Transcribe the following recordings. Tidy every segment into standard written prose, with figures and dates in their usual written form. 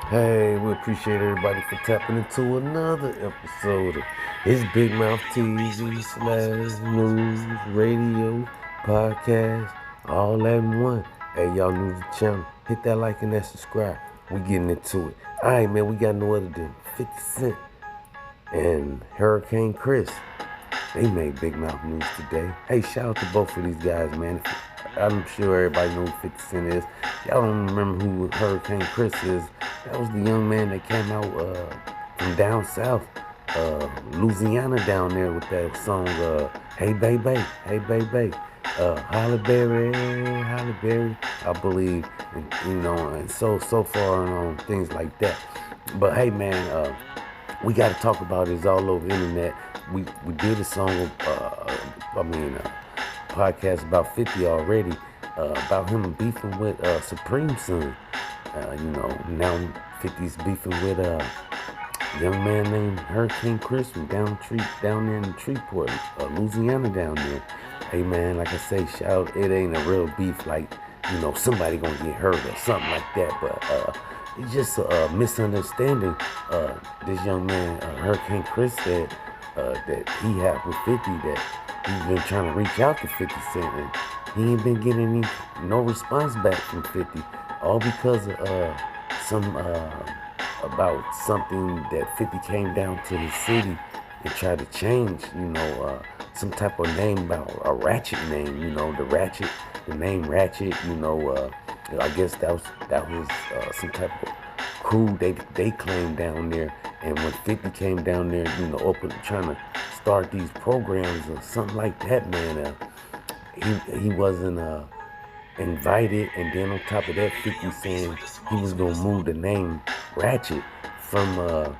Hey, we appreciate everybody for tapping into another episode of It's Big Mouth TV slash news, radio, podcast, all that in one. Hey, y'all new to the channel. Hit that like and that subscribe. We getting into it. Alright, man, we got no other than 50 Cent and Hurricane Chris. They made Big Mouth news today. Hey, shout out to both of these guys, man. I'm sure everybody knows who 50 Cent is. Y'all don't remember who Hurricane Chris is. That was the young man that came out from down south, Louisiana down there with that song, Hey Baby, Hey Baby, Holly Berry, Holly Berry, I believe, and so far on things like that. But hey, man, we got to talk about it. It's all over the internet. We did a song, podcast about 50 already, about him beefing with Supreme Son. Now 50's beefing with a young man named Hurricane Chris from down there in Shreveport, Louisiana down there. Hey man, like I say, shout, it ain't a real beef like, somebody gonna get hurt or something like that, but it's just a misunderstanding. This young man, Hurricane Chris, said that he had with 50, that he's been trying to reach out to 50 Cent, and he ain't been getting no response back from 50, all because of about something that 50 came down to the city and tried to change, some type of name, about a ratchet name, the name Ratchet, I guess that was some type of crew they claimed down there. And when 50 came down there, trying to start these programs or something like that, man, he wasn't invited. And then on top of that, 50 saying he was gonna move the name Ratchet from the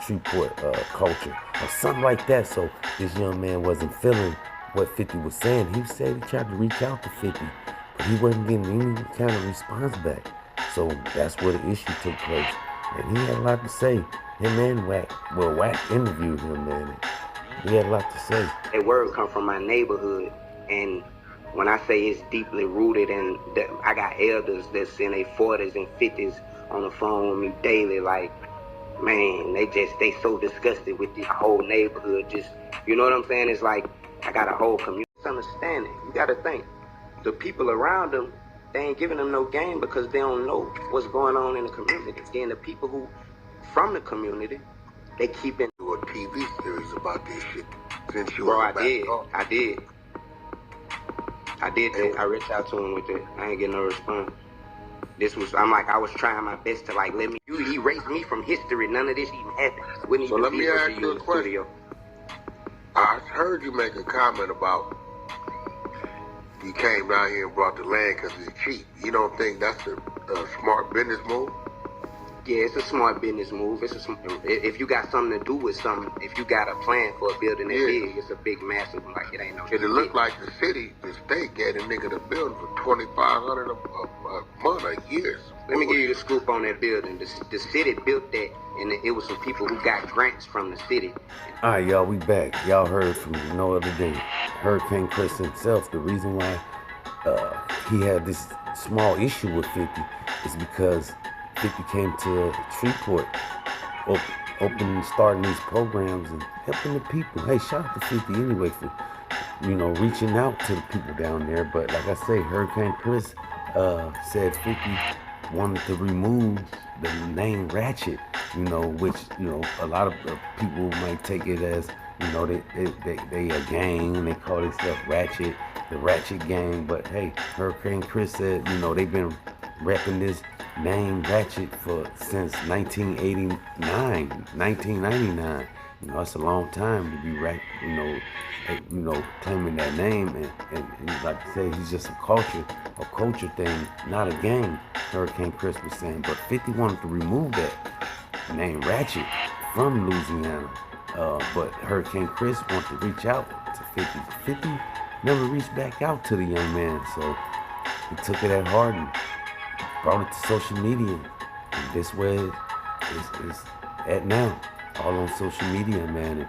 Shreveport culture or something like that. So this young man wasn't feeling what 50 was saying. He said he tried to reach out to 50, but he wasn't getting any kind of response back. So that's where the issue took place. And he had a lot to say. Him and Wack interviewed him, man. He had a lot to say. That word come from my neighborhood, and when I say it's deeply rooted, and I got elders that's in their 40s and 50s on the phone with me daily, like, man, they so disgusted with the whole neighborhood. Just, you know what I'm saying? It's like I got a whole community understanding. You got to think, the people around them, they ain't giving them no game because they don't know what's going on in the community. Then the people who from the community, they keep it. Do a TV series about this shit since you Bro, were I did. I reached out to him with it. I ain't getting no response. I was trying my best to let me, you erase me from history. None of this even happened. So let me ask you a question. I heard you make a comment about you came down here and brought the land because it's cheap. You don't think that's a smart business move? Yeah, it's a smart business move. If you got something to do with something, if you got a plan for a building that big, it's a big, massive, it ain't no shit. It looked like the state gave a nigga the building for $2,500 a month, a year. Let me give you the scoop on that building. The city built that, and it was some people who got grants from the city. All right, y'all, we back. Y'all heard from no other than Hurricane Chris himself. The reason why he had this small issue with 50 is because 50 came to Shreveport, starting these programs and helping the people. Hey, shout out to 50 anyway for, reaching out to the people down there. But like I say, Hurricane Chris said 50 wanted to remove the name Ratchet, which, a lot of people might take it as, they a gang and they call themselves Ratchet, the Ratchet Gang. But hey, Hurricane Chris said, they've been repping this name Ratchet since 1999. It's a long time to be claiming that name, and like I say, he's just a culture thing, not a gang. Hurricane Chris was saying, but 50 wanted to remove that name Ratchet from Louisiana, but Hurricane Chris wanted to reach out to 50. 50 never reached back out to the young man, so he took it at heart and brought it to social media, and this way it's at now, all on social media, man.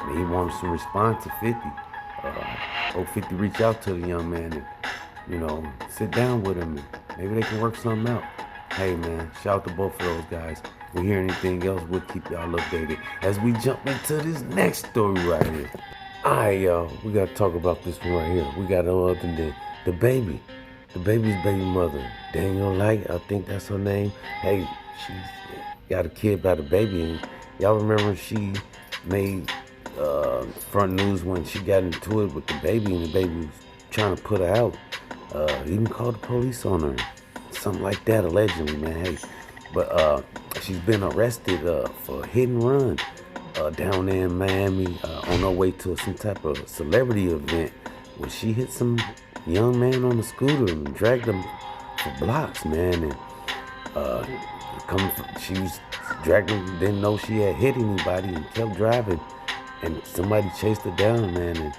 And he wanted some response to 50. Hope 50 reach out to the young man and, sit down with him, and maybe they can work something out. Hey man, shout out to both of those guys. If we hear anything else, we'll keep y'all updated as we jump into this next story right here. Alright, y'all, we gotta talk about this one right here. We got no other than the baby. The baby's baby mother, Daniel Light, I think that's her name. Hey, she's got a kid by the baby, and y'all remember she made front news when she got into it with the baby, and the baby was trying to put her out. Even called the police on her, something like that, allegedly, man. Hey, but she's been arrested for hit and run down there in Miami on her way to some type of celebrity event where she hit some young man on the scooter and dragged him for blocks, man. And she was dragging, didn't know she had hit anybody, and kept driving. And somebody chased her down, man, and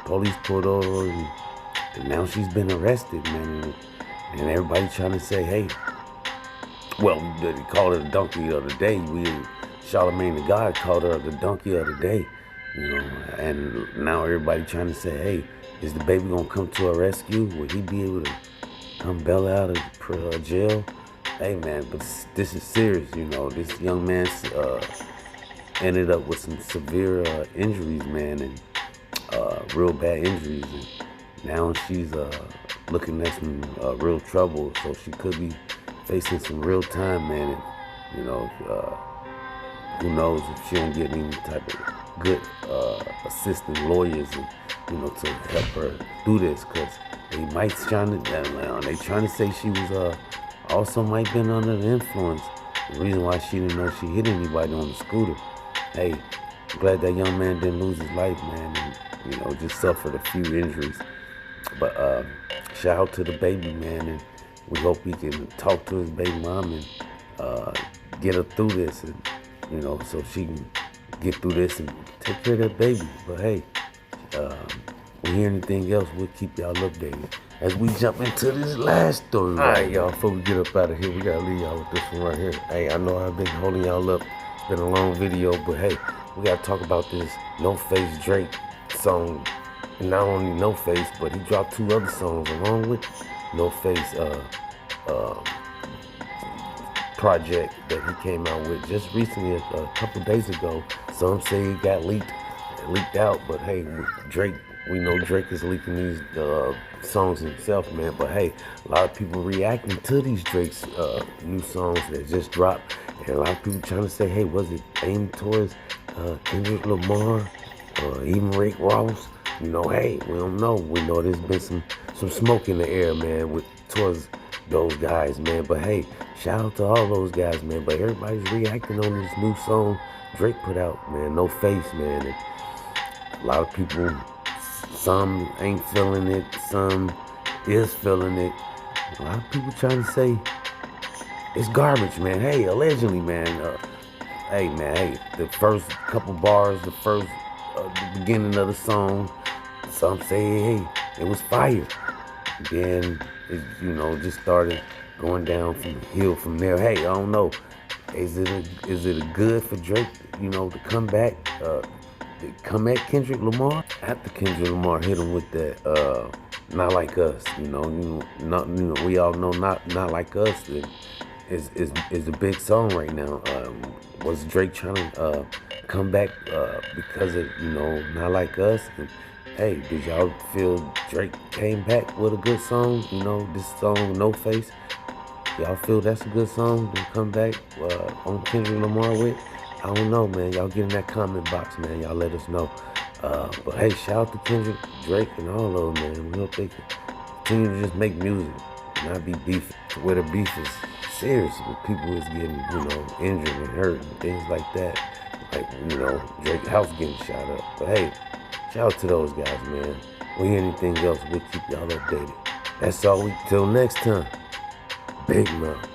police pulled over, and now she's been arrested, man. And everybody trying to say, hey, well, they called her the donkey of the day. Charlemagne the God called her the donkey of the day, you know. And now everybody trying to say, hey, is the baby gonna come to her rescue? Will he be able to come bail out of jail? Hey, man, but this is serious, you know. This young man ended up with some severe injuries, man, and real bad injuries. And now she's looking at some real trouble, so she could be facing some real time, man. And, you know, who knows if she don't get any type of good assistant lawyers, and, you know, to help her do this, because they might they trying to say she was also might been under the influence. The reason why she didn't know she hit anybody on the scooter. Hey, I'm glad that young man didn't lose his life, man, and, you know, just suffered a few injuries. But shout out to the baby, man, and we hope he can talk to his baby mom and get her through this, and, you know, so she can get through this and take care of that baby. But hey, we hear anything else, we'll keep y'all updated as we jump into this last story. All right, y'all, before we get up out of here, we gotta leave y'all with this one right here. Hey, I know I've been holding y'all up. It's been a long video, but hey, we gotta talk about this No Face Drake song. And not only No Face, but he dropped 2 other songs along with No Face project that he came out with just recently, a couple days ago. Some say it got leaked out, but hey, Drake, we know Drake is leaking these songs himself, man. But hey, a lot of people reacting to these Drake's new songs that just dropped, and a lot of people trying to say, hey, was it aimed towards Kendrick Lamar or even Rick Ross? You know, hey, we don't know. We know there's been some smoke in the air, man, towards those guys, man. But hey, shout out to all those guys, man. But everybody's reacting on this new song Drake put out, man, No Face, man. And a lot of people, some ain't feeling it, some is feeling it. A lot of people trying to say it's garbage, man. Hey, allegedly, man. Hey, man, hey, the first couple bars, the beginning of the song, some say, hey, it was fire. Then it, you know, just started going down from the hill from there. Hey, I don't know. Is it a good for Drake, you know, to come back, come at Kendrick Lamar after Kendrick Lamar hit him with that Not Like Us, you know, we all know Not Like Us is a big song right now. Was Drake trying to come back because of, you know, Not Like Us? And hey, did y'all feel Drake came back with a good song? You know, this song No Face. Y'all feel that's a good song to come back on Kendrick Lamar with? I don't know, man. Y'all get in that comment box, man. Y'all let us know. But hey, shout out to Kendrick, Drake, and all of them, man. We hope they continue to just make music, not be beefing. Where the beef is serious, with people is getting, you know, injured and hurt and things like that. Like, you know, Drake's house getting shot up. But hey, shout out to those guys, man. We hear anything else, we'll keep y'all updated. That's all. Till next time. Big love.